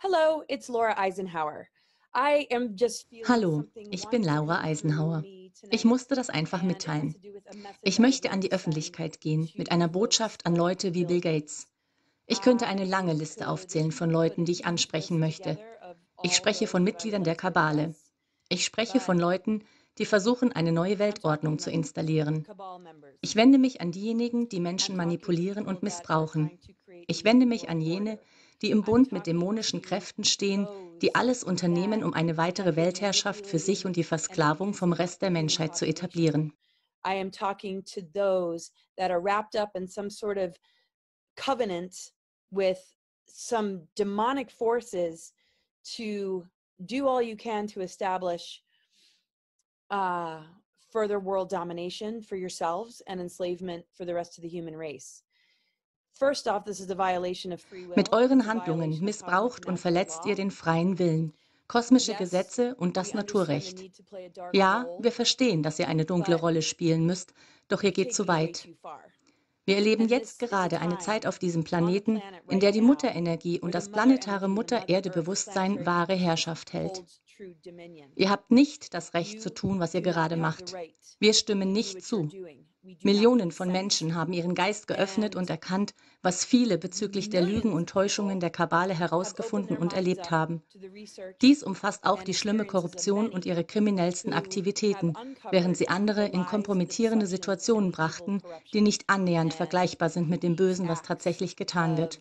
Hello, it's Laura Eisenhower. I am just feeling Hallo, something ich bin wanting to Laura come through Eisenhower. me Ich tonight, musste das einfach and it has mitteilen. to do with a message Ich I would möchte an like die to send Öffentlichkeit gehen mit to einer folks Botschaft an like Leute wie Bill Bill Gates. Gates. Ich könnte eine lange I Liste could aufzählen von put Leuten, a die ich huge ansprechen list möchte. together of Ich all spreche von those that I would Mitgliedern der like to Kabale. address, Ich spreche but von Leuten, die versuchen, eine neue I'm talking Weltordnung zu like installieren. cabal members. Ich wende mich an diejenigen, die I'm Menschen talking manipulieren people und that are missbrauchen. trying to create a Ich new wende mich world an jene, order. die im I'm Bund mit talking dämonischen to Kräften stehen, die those alles unternehmen, that um eine have weitere been Weltherrschaft für sich manipulating und die and Versklavung vom abusing Rest the der human Menschheit zu population. etablieren. I am talking to those that are wrapped up in some sort of covenant with some demonic forces to do all you can to establish further world domination for yourselves and enslavement for the rest of the human race. First off, this is a violation of free will. Mit euren It's a Handlungen violation of cosmic missbraucht and und natural verletzt ihr law. den freien Willen, kosmische Yes, Gesetze und das we understand the Naturrecht. need to play a dark Ja, role, wir verstehen, dass ihr eine dunkle but Rolle spielen müsst, doch ihr you're geht zu taking it way weit. too far. Wir erleben And jetzt this is a gerade eine Zeit time auf diesem on the Planeten, planet in right der die now Mutterenergie und where the das mother planetare energy, the Mother Earth Mutter-Erde-Bewusstsein centric wahre Herrschaft hält. holds true dominion. Ihr habt nicht das Recht zu You tun, was ihr do not gerade have the macht. right Wir to stimmen do nicht what you're zu. doing. We do not Millionen von consent. Menschen haben ihren Geist geöffnet und And erkannt, was viele bezüglich der Lügen millions und of Täuschungen people der Kabale have opened herausgefunden their und minds erlebt up haben. to the research Dies umfasst auch and die schlimme experiences of Korruption und many ihre kriminellsten who have Aktivitäten, während uncovered sie andere the in lies, the kompromittierende deceptions, and Situationen the evil brachten, die corruption nicht annähernd and vergleichbar sind mit dem these Bösen, was acts tatsächlich getan of wird.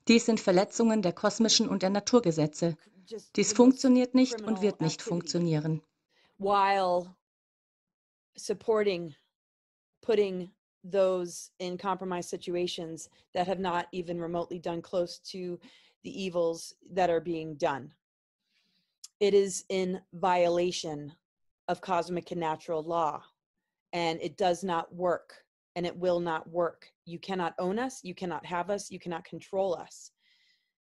Dies sind Verletzungen der kosmischen und der Naturgesetze. just Dies the most funktioniert nicht und criminal wird nicht activity, funktionieren. while supporting putting those in compromised situations that have not even remotely done close to the evils that are being done. It is in violation of cosmic and natural law, and it does not work, and it will not work. You cannot own us, you cannot have us, you cannot control us.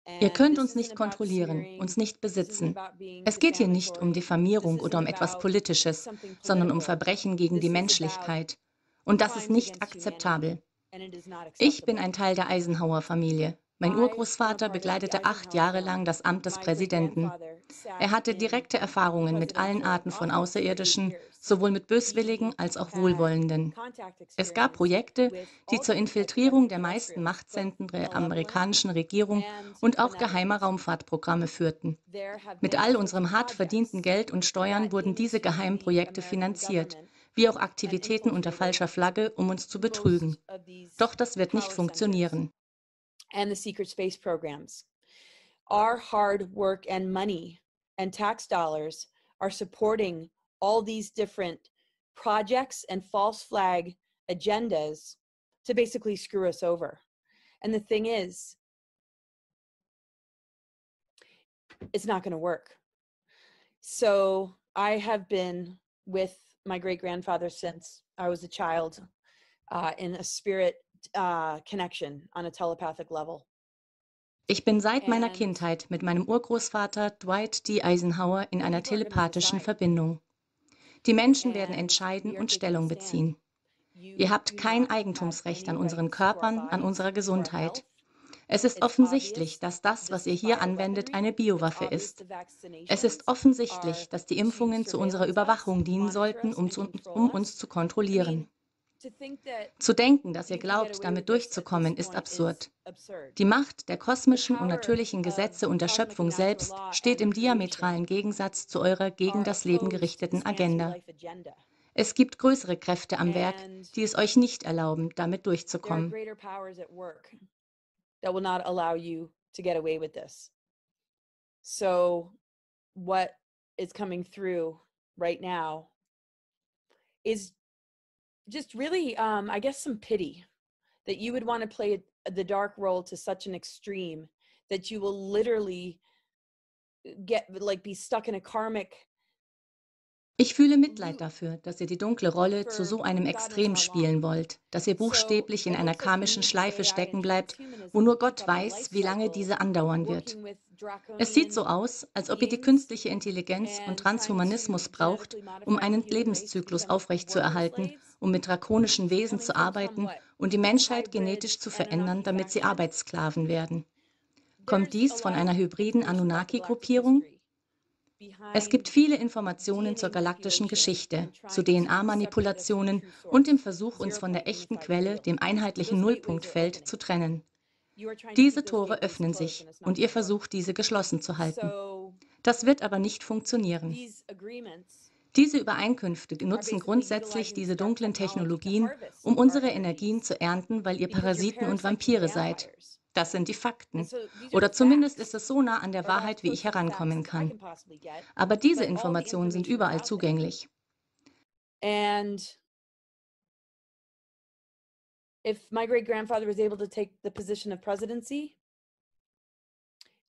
Ihr And könnt this uns isn't nicht about kontrollieren, smearing, uns nicht this isn't besitzen. about being Es geht hier nicht um defamatory, this Diffamierung oder isn't um etwas about Politisches, something sondern um political. Verbrechen gegen die This is about Menschlichkeit. Und das ist crimes nicht against humanity, akzeptabel. and it is not Ich bin acceptable. ein Teil der Eisenhower-Familie. Mein I am a Urgroßvater part of the bekleidete 8 Eisenhower Jahre lang family. das Amt des My great Präsidenten. grandfather Er sat hatte in direkte the Erfahrungen mit allen presidential Arten von office for 8 Außerirdischen, years. sowohl mit He Böswilligen als auch had Wohlwollenden. contact Es gab experience Projekte, with die all zur different types of Infiltrierung der meisten extraterrestrials, both Machtzentren der malevolent amerikanischen Regierung and und auch geheimer benevolent. Raumfahrtprogramme führten. There have Mit been all all sorts of unserem hart verdienten projects Geld und Steuern that wurden came diese into geheimen the Projekte American finanziert, government wie auch and Aktivitäten unter infiltrated falscher Flagge, um uns zu betrügen. most of these Doch das wird nicht power centers funktionieren. and the secret space programs. Our hard work and money and tax dollars are supporting all these different projects and false flag agendas to basically screw us over. And the thing is, it's not going to work. So I have been with my great grandfather since I was a child in a spirit connection on a telepathic level. Ich bin seit meiner And Kindheit mit meinem Urgroßvater Dwight D. Eisenhower in the einer people are going to telepathischen decide. Verbindung. Die Menschen werden And entscheiden we are und taking a Stellung stand. beziehen. You Ihr habt do kein not have Eigentumsrecht any an unseren rights to our Körpern, an bodies, unserer to our health. Gesundheit. Es ist It's offensichtlich, obvious dass das, this was ihr is hier anwendet, bioweaponry. eine It's Biowaffe obvious the ist. Es ist vaccinations offensichtlich, are dass die to Impfungen zu unserer surveillance us, Überwachung dienen monitor sollten, us, and control um uns us. zu I kontrollieren. mean, to think that Zu denken, dass ihr you can get glaubt, away with damit this at this durchzukommen, ist point is absurd. absurd. Die Macht der The kosmischen und power natürlichen of Gesetze und der cosmic and Schöpfung natural selbst law steht and im creation diametralen Gegensatz zu eurer gegen are das Leben opposed to gerichteten this Agenda. anti-life agenda. Es gibt größere Kräfte am Werk, And die es euch nicht erlauben, damit there are durchzukommen. greater powers at work that will not allow you to get away with this. So what is coming through right now is just really, I guess, some pity that you would want to play the dark role to such an extreme that you will literally be stuck in a karmic Ich fühle Mitleid loop dafür, dass ihr die dunkle Rolle zu for so einem God knows Extrem how long. spielen wollt, dass ihr So buchstäblich in it einer looks like you karmischen need this Schleife AI stecken and bleibt, transhumanism wo to nur keep Gott up the life weiß, wie lange cycle, diese andauern wird. working with Es sieht so draconian aus, als ob ihr die beings künstliche Intelligenz und and trying to Transhumanismus braucht, genetically um modify the einen human race to Lebenszyklus become worker aufrechtzuerhalten, slaves. um mit drakonischen You're Wesen coming zu to become arbeiten what? und die A Menschheit hybrid genetisch zu verändern, Annunaki damit sie faction? Arbeitssklaven werden. Kommt dies von einer hybriden Anunnaki-Gruppierung? Es gibt viele Informationen zur galaktischen Geschichte, zu DNA-Manipulationen und dem Versuch, uns von der echten Quelle, dem einheitlichen Nullpunktfeld, zu trennen. Diese Tore öffnen sich und ihr versucht, diese geschlossen zu halten. Das wird aber nicht funktionieren. Diese Übereinkünfte nutzen grundsätzlich diese dunklen Technologien, um unsere Energien zu ernten, weil ihr Parasiten und Vampire seid. Das sind die Fakten. Oder zumindest ist es so nah an der Wahrheit, wie ich herankommen kann. Aber diese Informationen sind überall zugänglich. And if my great-grandfather was able to take the position of presidency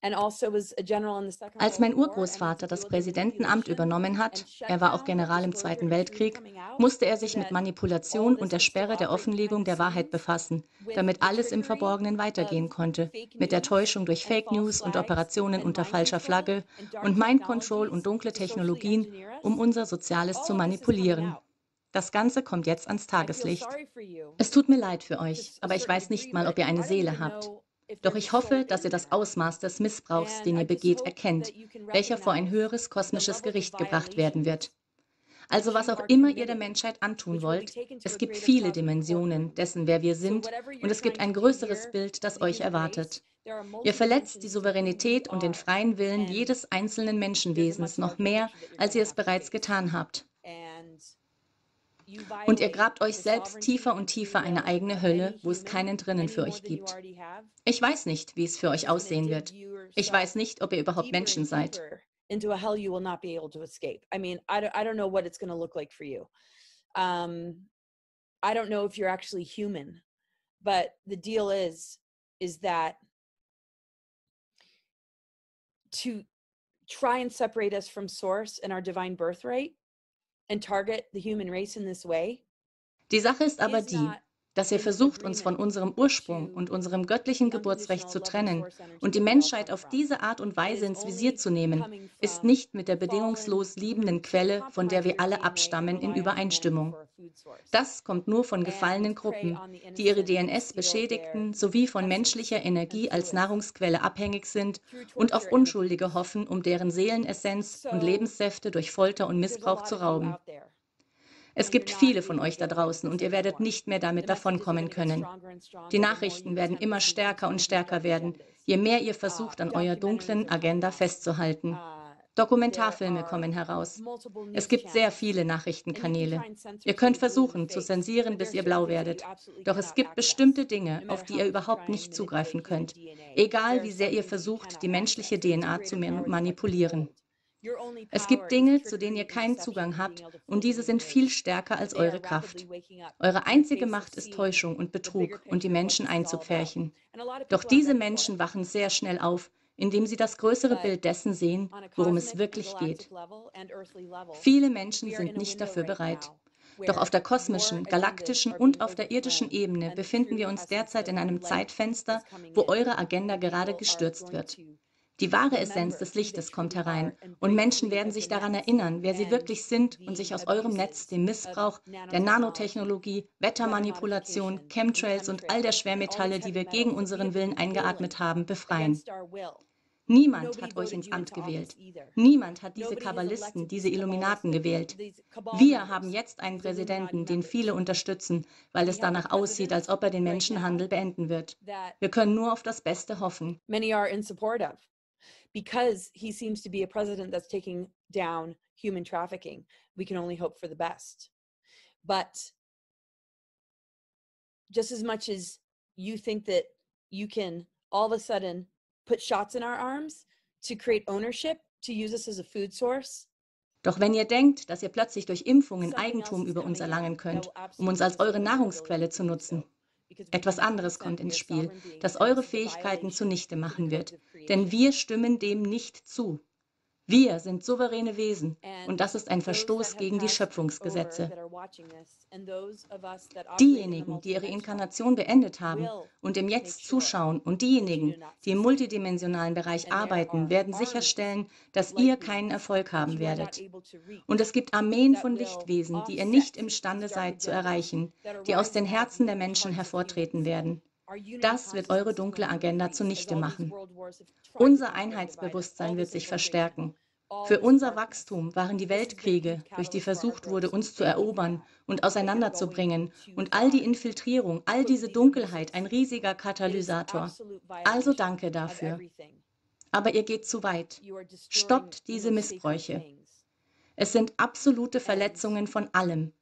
and also was a general in the Second Als mein World War and Urgroßvater was das to deal with Präsidentenamt manipulation übernommen and hat, shut er war auch down General im disclosure Zweiten of truth Weltkrieg, coming out musste er so sich mit that Manipulation all und this der could still Sperre der operate behind Offenlegung the der Wahrheit scenes befassen, with damit the alles im trickery Verborgenen of weitergehen konnte, fake mit der news Täuschung durch and Fake false News und flags Operationen and unter mind falscher control Flagge and dark und Mind Control und technologies dunkle to socially Technologien, engineer um us. unser Soziales zu All of this is coming manipulieren. out. Das Ganze kommt jetzt ans I feel Tageslicht. sorry for you Es tut mir leid für to euch, a aber ich certain weiß nicht degree, mal, but ob ihr eine I don't Seele even habt. know if Doch there's a ich soul hoffe, dass ihr in das that. Ausmaß des Missbrauchs, And den I ihr just begeht, hope erkennt, that you can welcher vor ein recognize höheres the kosmisches levels of Gericht gebracht werden wird. violations Also that was you auch are immer ihr der committing, Menschheit antun which will be wollt, taken to es a gibt greater viele cosmic Dimensionen courtroom. dessen, wer wir So sind, whatever und you're es gibt trying ein to do größeres here Bild, das in euch human race, erwartet. there are Ihr verletzt die multi-dimensions to who we Souveränität und den are. freien Willen And jedes einzelnen there's a Menschenwesens much noch larger mehr, picture that you're als going ihr to es have to bereits face. getan habt. And you Und ihr violate grabt euch the selbst sovereignty tiefer und and free tiefer eine will eigene of Hölle, any wo es human keinen drinnen any für more euch than you gibt. already have. Ich weiß nicht, wie es für It's euch just going to aussehen dig wird. Ich weiß yourself nicht, ob ihr überhaupt deeper Menschen and seid. deeper into a hell you will not be able to escape. I mean, I don't know what it's going to look like for you. I don't know if you're actually human, but the deal is that to try and separate us from source and our divine birthright and target the human race in this way Die Sache ist aber is die, not dass ihr in versucht, uns von agreement unserem Ursprung und to unserem göttlichen the Geburtsrecht unconditional zu loving trennen source energy und die that we all Menschheit come auf from. diese Art und It Weise is ins Visier only zu nehmen, coming ist from nicht mit der fallen bedingungslos liebenden groups that Quelle, von der compromise wir their alle DNA and abstammen, in rely on humanity Übereinstimmung. for a food source Das kommt nur von gefallenen and prey Gruppen, on the die ihre innocent and DNS steal their beschädigten sowie von essence menschlicher and Energie als fluids Nahrungsquelle abhängig sind through und auf torture and Unschuldige abuse. hoffen, um deren Seelenessenz und So Lebenssäfte durch Folter und there's a Missbrauch lot zu of you rauben. out there Es and you're gibt not viele von able to euch da get away with draußen this und ihr werdet anymore. nicht mehr damit The messages are davonkommen going to get können. stronger and Die stronger the more Nachrichten you werden attempt to immer sneak in stärker through und with these stärker dark werden, agendas. je mehr ihr versucht, an eurer Documentaries dunklen are coming Agenda out. festzuhalten. There Dokumentarfilme are kommen heraus. multiple Es news gibt sehr channels. viele And you can Nachrichtenkanäle. try and censor Ihr till könnt you're blue in the versuchen, zu face, zensieren, but there bis are ihr certain blau things that you werdet. absolutely Doch es cannot gibt bestimmte access, Dinge, no auf matter die how ihr much you überhaupt try and nicht manipulate zugreifen human könnt, DNA. egal There wie are sehr some ihr things that you versucht, cannot die menschliche access. It's a DNA zu greater power that you are manipulieren. controlled. Your only Es gibt power is Dinge, zu denen ihr trickery and keinen deception Zugang and being habt, able to und fool the diese sind human viel race. stärker But als they are eure rapidly Kraft. waking up Eure in the einzige face of Macht ist seeing Täuschung und the bigger Betrug und die picture of what Menschen this is all about. einzupferchen. And a lot of Doch people aren't diese ready for it. Menschen wachen sehr schnell auf, indem sie das größere But Bild dessen sehen, on a worum es cosmic and wirklich galactic geht. level and earthly level, Viele Menschen we are sind in a nicht window dafür right bereit. now Doch auf where der your kosmischen, agendas galaktischen are und being auf der irdischen overthrown Ebene and the befinden wir true uns essence derzeit of in einem light Zeitfenster, is coming wo in, eure Agenda and gerade people are gestürzt going wird. to Die wahre Essenz remember des who they Lichtes kommt truly herein, are and und break Menschen free werden of the sich daran nets erinnern, wer sie and wirklich sind und the sich aus eurem Netz, abuses dem of Missbrauch, der nanotechnology, Nanotechnologie, gender Wettermanipulation, modification, and Chemtrails und all der chemtrails, and all these Schwermetalle, die heavy wir gegen metals that we unseren have been Willen killing eingeatmet haben, befreien. against our will. Niemand Nobody hat euch voted ins you Amt into office gewählt. either. Niemand hat diese Nobody has Kabbalisten, elected diese these Illuminaten gewählt. cabal Wir haben members, jetzt einen these Illuminati Präsidenten, den viele members. unterstützen, weil es We have a danach aussieht, als president ob er den right now Menschenhandel beenden wird. that Wir können nur auf das Beste hoffen. many are in support of because he seems to be a president that's taking down human trafficking. We can only hope for the best. But just as much as you think that you can all of a sudden put shots in our arms to create ownership, to use us as a food source, Doch wenn ihr denkt, dass ihr plötzlich durch Impfungen something else Eigentum is über uns coming erlangen in that könnt, will um absolutely uns als eure disable your ability Nahrungsquelle to zu do nutzen, so. Because we etwas do not anderes consent kommt to be ins a Spiel, sovereign being das who eure goes to the Fähigkeiten violation zunichte to the machen wird. collective Denn creation. wir stimmen dem nicht zu. Wir sind souveräne Wesen, und And das ist ein those that Verstoß have gegen die passed over Schöpfungsgesetze. that are watching this, and those of us that operate in the Diejenigen, die ihre multidimensional, Inkarnation beendet haben will und dem make Jetzt sure zuschauen, und that you diejenigen, do not die im succeed. multidimensionalen Bereich And there arbeiten, are werden armies sicherstellen, dass ihr like keinen these Erfolg that haben you are not werdet. able to Und reach, es gibt Armeen that von will Lichtwesen, die ihr nicht offset imstande these dark seid zu agendas erreichen, that are die aus den rising out of Herzen the der Menschen hearts of hervortreten humans. werden. Das wird eure dunkle Agenda zunichte machen. Unser Einheitsbewusstsein wird sich verstärken. Für unser Wachstum waren die Weltkriege, durch die versucht wurde, uns zu erobern und auseinanderzubringen, und all die Infiltrierung, all diese Dunkelheit ein riesiger Katalysator. Also danke dafür. Aber ihr geht zu weit. Stoppt diese Missbräuche. Es sind absolute Verletzungen von allem.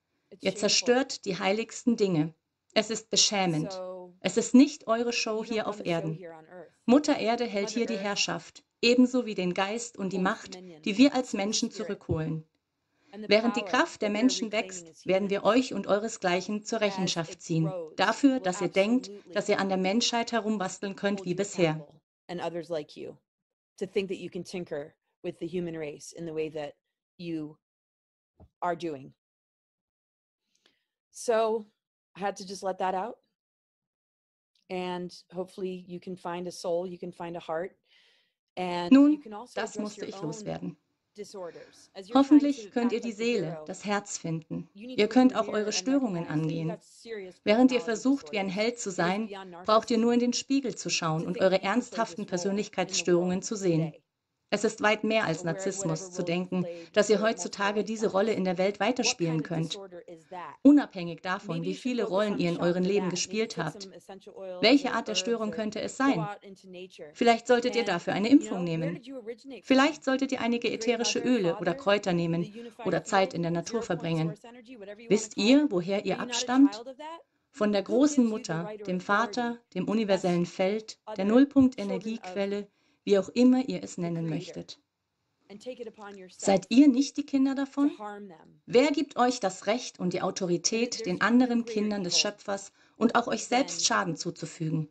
Ihr zerstört die heiligsten Dinge. Es ist beschämend. Es ist nicht eure Show hier auf Erden. Mutter Erde hält hier die Herrschaft, ebenso wie den Geist und die Macht, die wir als Menschen zurückholen. Während die Kraft der Menschen wächst, werden wir euch und euresgleichen zur Rechenschaft ziehen, dafür, dass ihr denkt, dass ihr an der Menschheit herumbasteln könnt wie bisher. To think that you can tinker with the human race in the way that you are doing. So I had to just let that out. And hopefully you can find a soul, you can find a heart. And you Nun, can also das musste ich loswerden. disorders. Hoffentlich könnt ihr die Seele, das Herz finden. Ihr könnt auch eure Störungen angehen. Während ihr versucht, wie ein Held zu sein, braucht ihr nur in den Spiegel zu schauen und eure ernsthaften Persönlichkeitsstörungen zu sehen. Es ist weit mehr als Narzissmus, zu denken, dass ihr heutzutage diese Rolle in der Welt weiterspielen könnt. Unabhängig davon, wie viele Rollen ihr in eurem Leben gespielt habt. Welche Art der Störung könnte es sein? Vielleicht solltet ihr dafür eine Impfung nehmen. Vielleicht solltet ihr einige ätherische Öle oder Kräuter nehmen oder Zeit in der Natur verbringen. Wisst ihr, woher ihr abstammt? Von der großen Mutter, dem Vater, dem universellen Feld, der Nullpunkt-Energiequelle, wie auch immer ihr es nennen möchtet. Seid ihr nicht die Kinder davon? Wer gibt euch das Recht und die Autorität, den anderen Kindern des Schöpfers und auch euch selbst Schaden zuzufügen?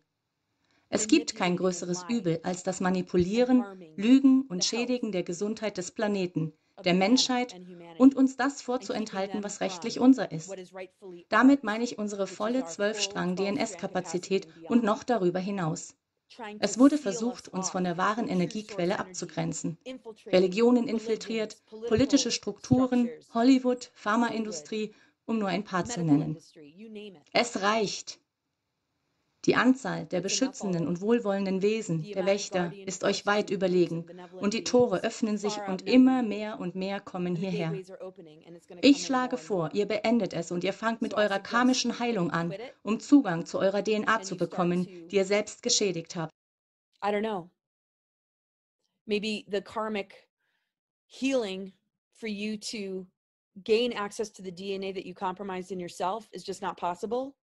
Es gibt kein größeres Übel als das Manipulieren, Lügen und Schädigen der Gesundheit des Planeten, der Menschheit und uns das vorzuenthalten, was rechtlich unser ist. Damit meine ich unsere volle 12-Strang-DNS-Kapazität und noch darüber hinaus. Es wurde versucht, uns von der wahren Energiequelle abzugrenzen. Religionen infiltriert, politische Strukturen, Hollywood, Pharmaindustrie, um nur ein paar zu nennen. Es reicht. Die Anzahl der beschützenden und wohlwollenden Wesen, der Wächter, ist euch weit überlegen, und die Tore öffnen sich und immer mehr kommen hierher. Ich schlage vor, ihr beendet es und ihr fangt mit eurer karmischen Heilung an, um Zugang zu eurer DNA zu bekommen, die ihr selbst geschädigt habt. I don't know. Maybe the karmic healing for you to gain access to the DNA that you compromised in yourself is just not possible.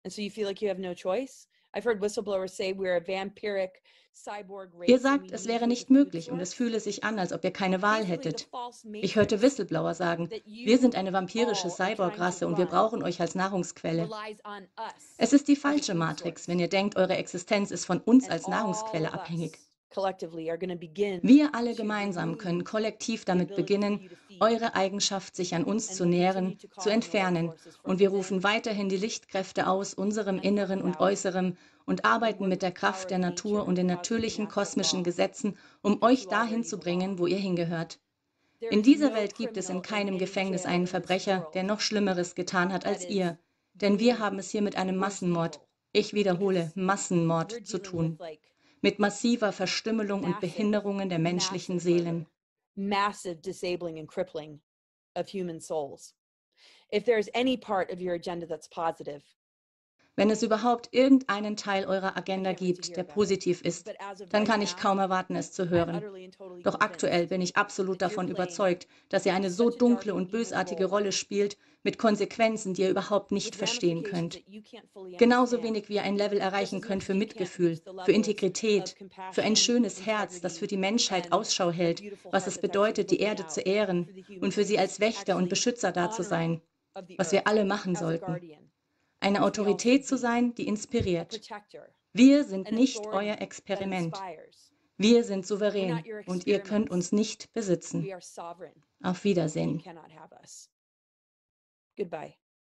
And so you feel like you have no choice. I've heard whistleblowers say we're a vampiric cyborg race. Ihr sagt, es wäre nicht möglich und es fühle sich an, als ob ihr keine Wahl hättet. Ich hörte Whistleblower sagen, wir sind eine vampirische Cyborg-Rasse und wir brauchen euch als Nahrungsquelle. Es ist die falsche Matrix, wenn ihr denkt, eure Existenz ist von uns als Nahrungsquelle abhängig. Wir alle gemeinsam können kollektiv damit beginnen, eure Eigenschaft, sich an uns zu nähren, zu entfernen. Und wir rufen weiterhin die Lichtkräfte aus, unserem Inneren und Äußerem, und arbeiten mit der Kraft der Natur und den natürlichen kosmischen Gesetzen, um euch dahin zu bringen, wo ihr hingehört. In dieser Welt gibt es in keinem Gefängnis einen Verbrecher, der noch Schlimmeres getan hat als ihr. Denn wir haben es hier mit einem Massenmord, ich wiederhole, Massenmord zu tun. Mit massiver Verstümmelung und Behinderungen der menschlichen Seelen. Massive disabling and crippling of human souls. If there is any part of your agenda that's positive, wenn es überhaupt irgendeinen Teil eurer Agenda gibt, der positiv ist, dann kann ich kaum erwarten, es zu hören. Doch aktuell bin ich absolut davon überzeugt, dass ihr eine so dunkle und bösartige Rolle spielt, mit Konsequenzen, die ihr überhaupt nicht verstehen könnt. Genauso wenig wie ihr ein Level erreichen könnt für Mitgefühl, für Integrität, für ein schönes Herz, das für die Menschheit Ausschau hält, was es bedeutet, die Erde zu ehren und für sie als Wächter und Beschützer da zu sein, was wir alle machen sollten. Eine Autorität zu sein, die inspiriert. Wir sind nicht euer Experiment. Wir sind souverän und ihr könnt uns nicht besitzen. Auf Wiedersehen. Goodbye.